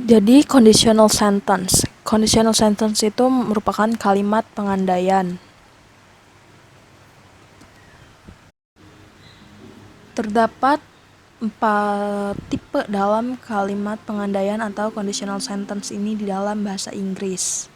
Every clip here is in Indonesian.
Jadi conditional sentence. Conditional sentence itu merupakan kalimat pengandaian. Terdapat 4 tipe dalam kalimat pengandaian atau conditional sentence ini di dalam bahasa Inggris.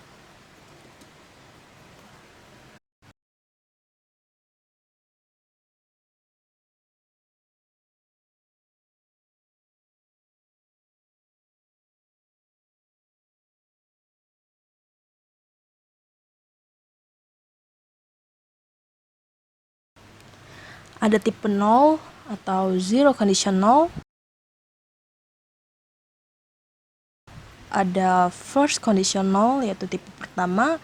Ada tipe 0 atau zero conditional, ada first conditional yaitu tipe pertama,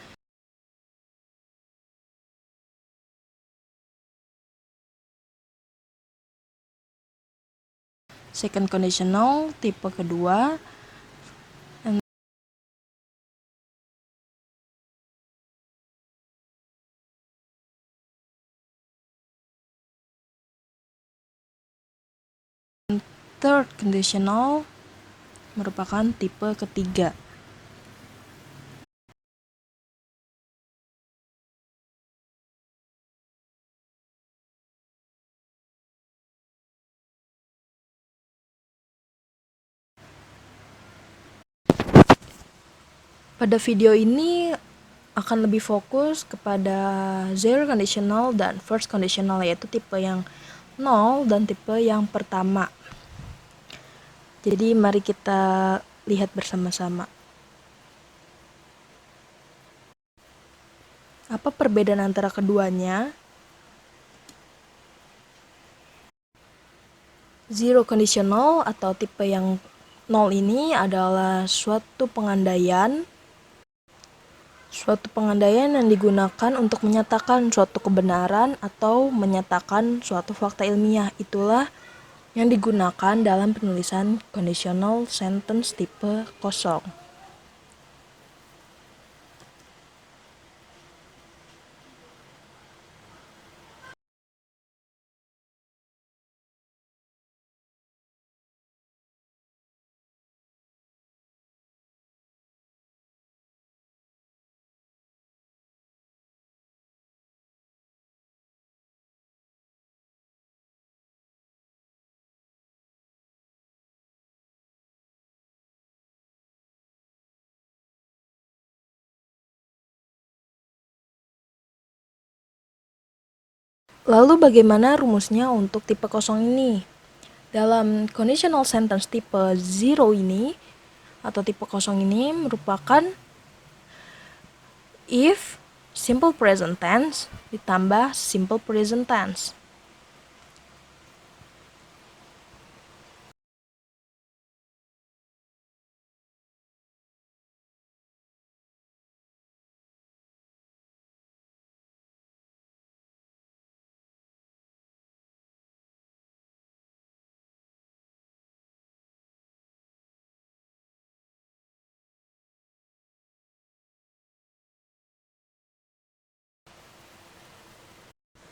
second conditional tipe kedua, third conditional merupakan tipe ketiga. Pada video ini akan lebih fokus kepada zero conditional dan first conditional, yaitu tipe yang 0 dan tipe yang pertama. Jadi mari kita lihat bersama-sama. Apa perbedaan antara keduanya? Zero conditional atau tipe yang 0 ini adalah suatu pengandaian yang digunakan untuk menyatakan suatu kebenaran atau menyatakan suatu fakta ilmiah. Itulah yang digunakan dalam penulisan conditional sentence tipe 0. Lalu bagaimana rumusnya untuk tipe 0 ini? Dalam conditional sentence tipe 0 ini atau tipe 0 ini merupakan if simple present tense ditambah simple present tense.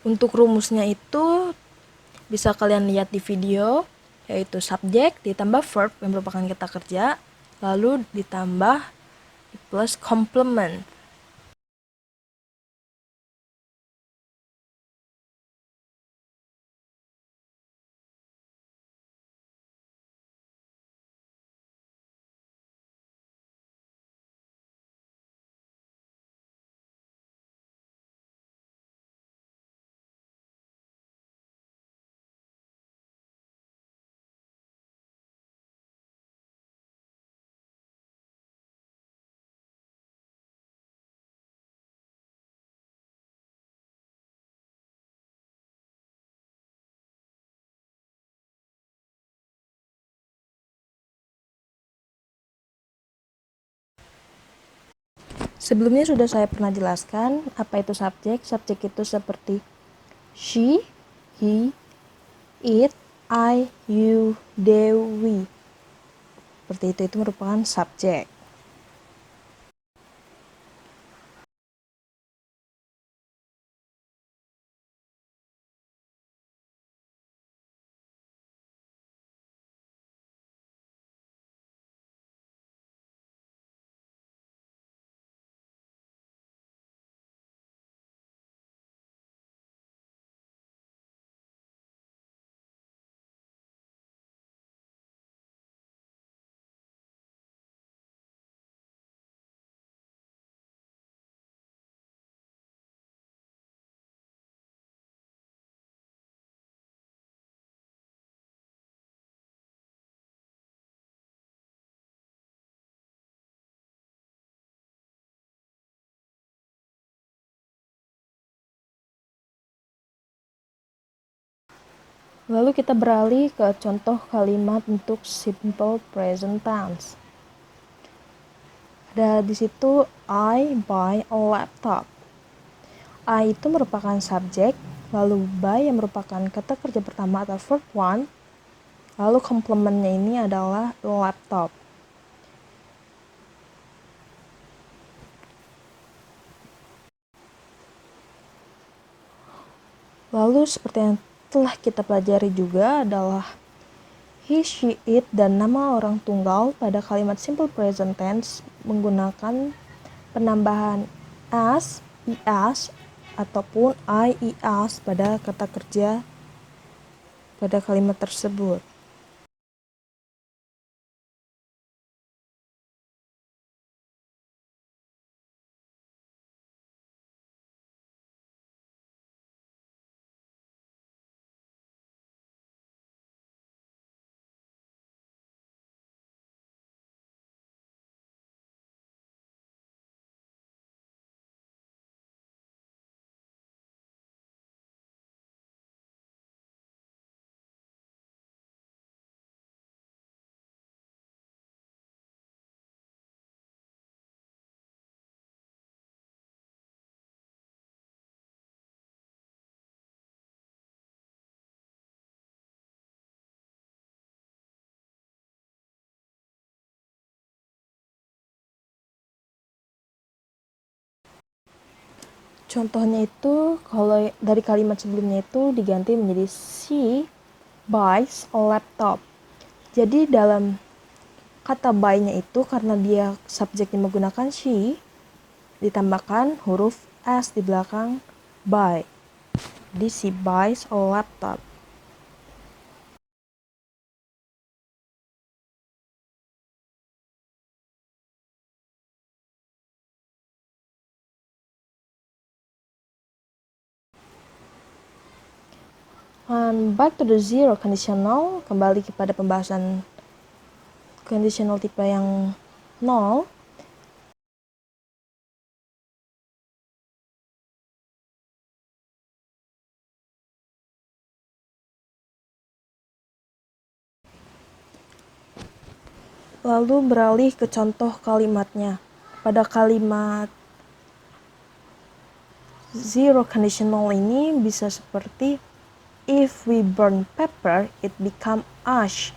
Untuk rumusnya itu bisa kalian lihat di video, yaitu subjek ditambah verb yang merupakan kata kerja, lalu ditambah plus complement. Sebelumnya sudah saya pernah jelaskan apa itu subjek. Subjek itu seperti she, he, it, I, you, they, we. Seperti itu merupakan subjek. Lalu kita beralih ke contoh kalimat untuk simple present tense. Ada di situ I buy a laptop. I itu merupakan subjek, lalu buy yang merupakan kata kerja pertama atau verb one, lalu komplementnya ini adalah laptop. Lalu seperti yang telah kita pelajari juga adalah he, she, it, dan nama orang tunggal pada kalimat simple present tense menggunakan penambahan as, is, ataupun I, is pada kata kerja pada kalimat tersebut. Contohnya itu kalau dari kalimat sebelumnya itu diganti menjadi she buys a laptop. Jadi dalam kata buy-nya itu karena dia subjeknya menggunakan she, ditambahkan huruf s di belakang buy. Jadi she buys a laptop. And back to the zero conditional, kembali kepada pembahasan conditional tipe yang 0. Lalu beralih ke contoh kalimatnya. Pada kalimat zero conditional ini bisa seperti if we burn pepper, it become ash.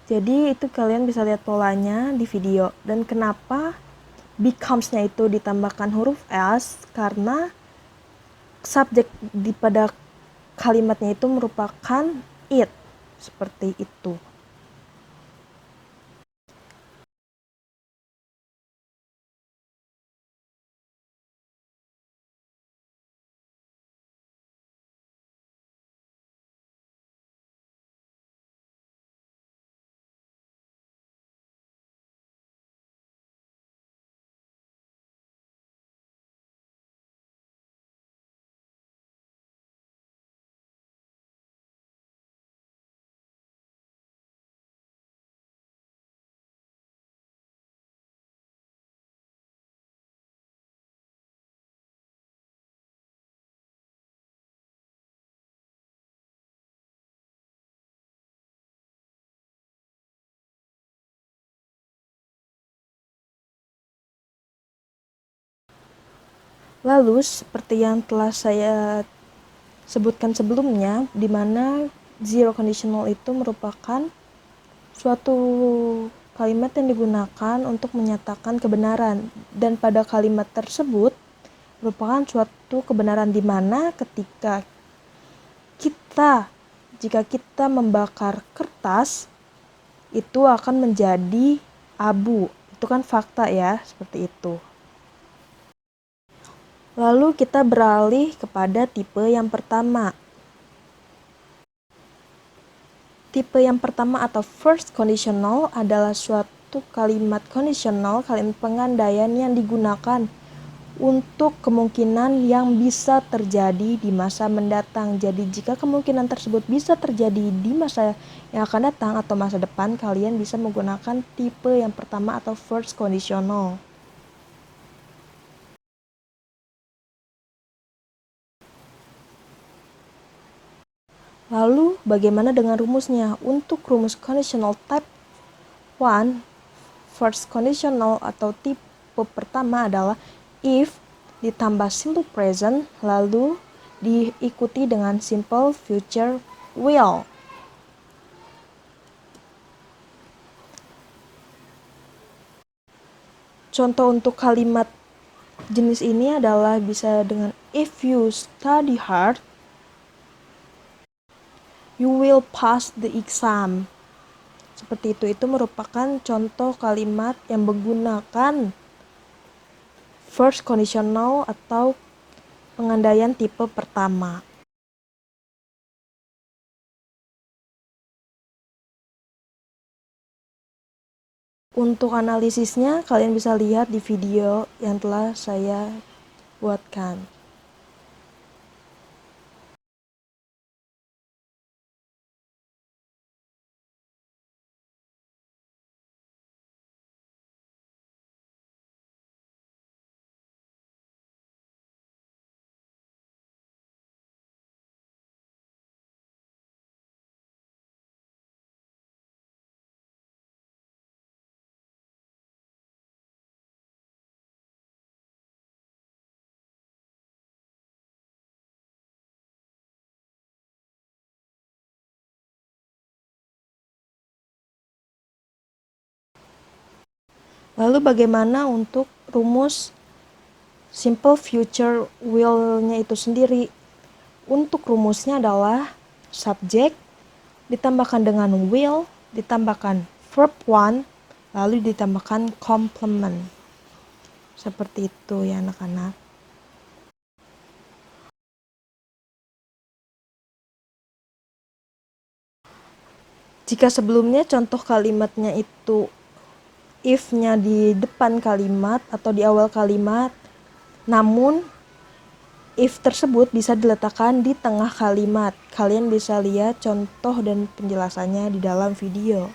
Jadi itu kalian bisa lihat polanya di video. Dan kenapa becomes-nya itu ditambahkan huruf s, karena subjek pada kalimatnya itu merupakan it, seperti itu. Lalu seperti yang telah saya sebutkan sebelumnya, di mana zero conditional itu merupakan suatu kalimat yang digunakan untuk menyatakan kebenaran, dan pada kalimat tersebut merupakan suatu kebenaran di mana jika kita membakar kertas itu akan menjadi abu. Itu kan fakta ya, seperti itu. Lalu kita beralih kepada tipe yang pertama. Tipe yang pertama atau first conditional adalah suatu kalimat kondisional, kalimat pengandaian yang digunakan untuk kemungkinan yang bisa terjadi di masa mendatang. Jadi jika kemungkinan tersebut bisa terjadi di masa yang akan datang atau masa depan, kalian bisa menggunakan tipe yang pertama atau first conditional. Lalu bagaimana dengan rumusnya? Untuk rumus conditional type 1, first conditional atau tipe pertama adalah if ditambah simple present lalu diikuti dengan simple future will. Contoh untuk kalimat jenis ini adalah bisa dengan if you study hard, you will pass the exam. Seperti itu merupakan contoh kalimat yang menggunakan first conditional atau pengandaian tipe pertama. Untuk analisisnya, kalian bisa lihat di video yang telah saya buatkan. Lalu bagaimana untuk rumus simple future will-nya itu sendiri? Untuk rumusnya adalah subject ditambahkan dengan will, ditambahkan verb one, lalu ditambahkan complement. Seperti itu ya anak-anak. Jika sebelumnya contoh kalimatnya itu if-nya di depan kalimat atau di awal kalimat, namun if tersebut bisa diletakkan di tengah kalimat. Kalian bisa lihat contoh dan penjelasannya di dalam video.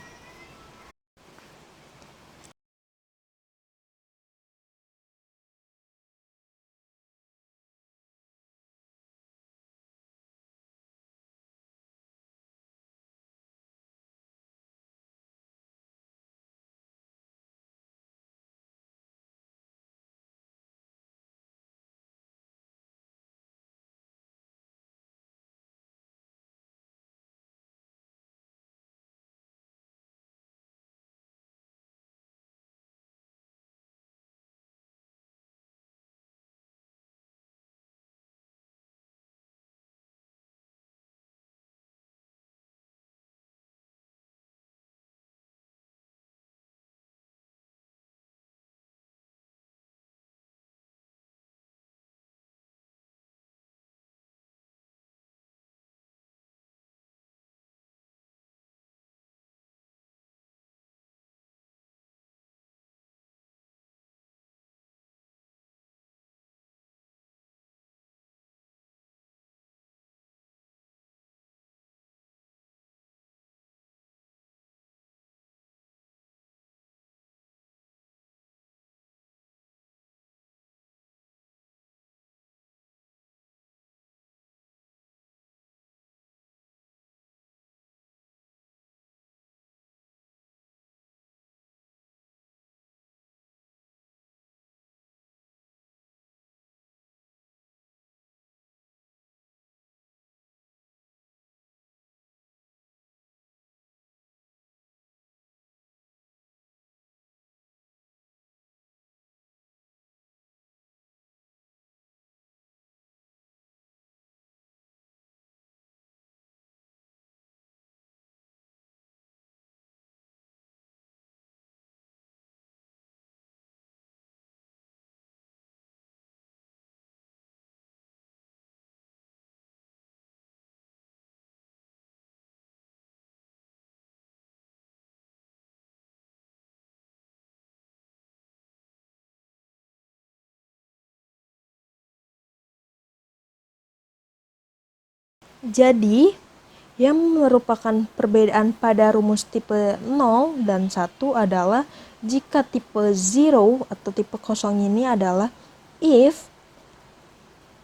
Jadi, yang merupakan perbedaan pada rumus tipe 0 dan 1 adalah jika tipe 0 atau tipe kosong ini adalah if,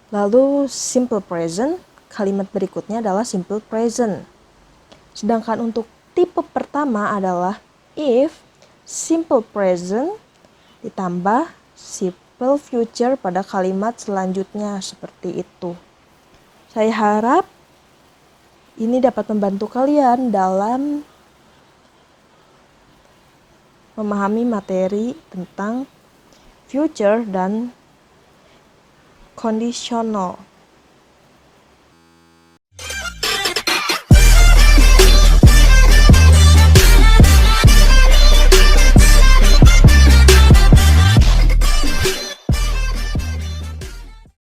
lalu simple present, kalimat berikutnya adalah simple present. Sedangkan untuk tipe pertama adalah if, simple present, ditambah simple future pada kalimat selanjutnya, seperti itu. Saya harap ini dapat membantu kalian dalam memahami materi tentang future dan conditional.